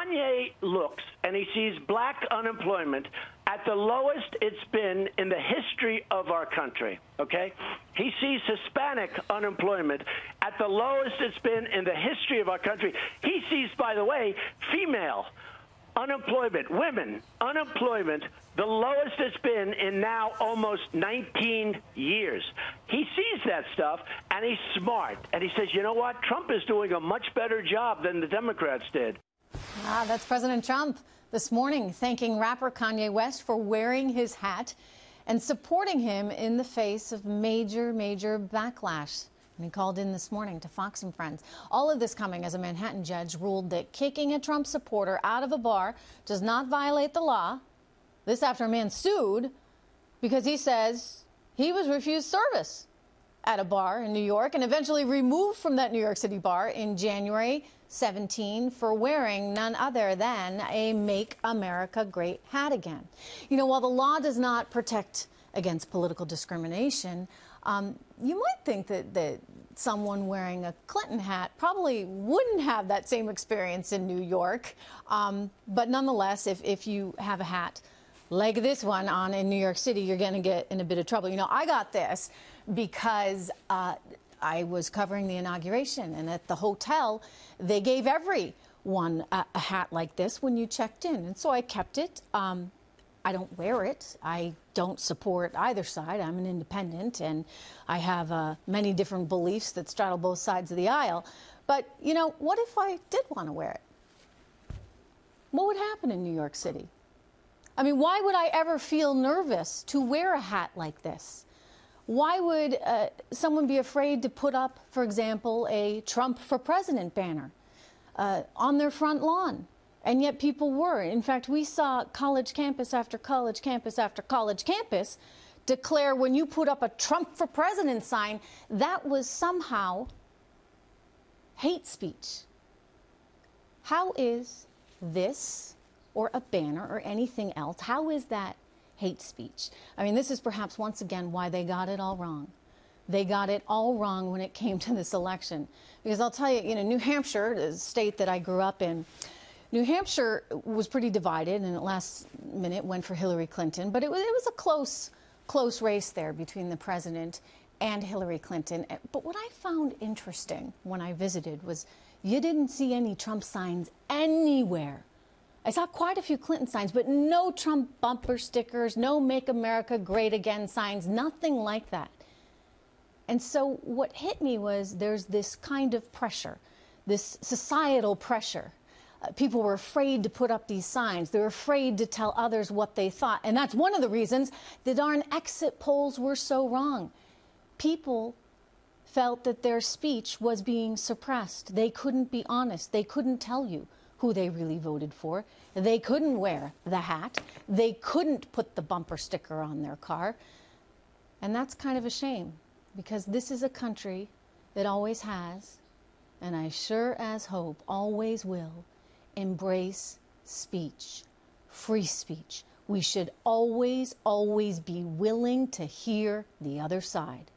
Kanye looks and he sees black unemployment at the lowest it's been in the history of our country, okay? He sees Hispanic unemployment at the lowest it's been in the history of our country. He sees, by the way, female unemployment, women unemployment, the lowest it's been in now almost 19 years. He sees that stuff, and he's smart. And he says, you know what? Trump is doing a much better job than the Democrats did. That's President Trump this morning thanking rapper Kanye West for wearing his hat and supporting him in the face of major backlash. And he called in this morning to Fox and Friends. All of this coming as a Manhattan judge ruled that kicking a Trump supporter out of a bar does not violate the law. This after a man sued because he says he was refused service at a bar in New York and eventually removed from that New York City bar in January 17 for wearing none other than a Make America Great hat again. You know, while the law does not protect against political discrimination, you might think that someone wearing a Clinton hat probably wouldn't have that same experience in New York. But nonetheless, if you have a hat like this one on in New York City, you're going to get in a bit of trouble. You know, I got this because I was covering the inauguration, and at the hotel, they gave everyone a hat like this when you checked in. And so I kept it. I don't wear it. I don't support either side. I'm an independent, and I have many different beliefs that straddle both sides of the aisle. But, you know, what if I did want to wear it? What would happen in New York City? I mean, why would I ever feel nervous to wear a hat like this? Why would someone be afraid to put up, for example, a Trump for President banner on their front lawn? And yet people were. In fact, we saw college campus after college campus after college campus declare when you put up a Trump for President sign, that was somehow hate speech. How is this, or a banner, or anything else, how is that hate speech? I mean, this is perhaps once again why they got it all wrong. They got it all wrong when it came to this election. Because I'll tell you, New Hampshire, the state that I grew up in, New Hampshire was pretty divided, and at last minute went for Hillary Clinton. But it was a close race there between the president and Hillary Clinton. But what I found interesting when I visited was you didn't see any Trump signs anywhere. I saw quite a few Clinton signs, but no Trump bumper stickers, no Make America Great Again signs, nothing like that. And so what hit me was there's this kind of pressure, this societal pressure. People were afraid to put up these signs. They were afraid to tell others what they thought. And that's one of the reasons the darn exit polls were so wrong. People felt that their speech was being suppressed. They couldn't be honest. They couldn't tell you who they really voted for. They couldn't wear the hat. They couldn't put the bumper sticker on their car. And that's kind of a shame, because this is a country that always has, and I sure as hope always will, embrace speech, free speech. We should always be willing to hear the other side.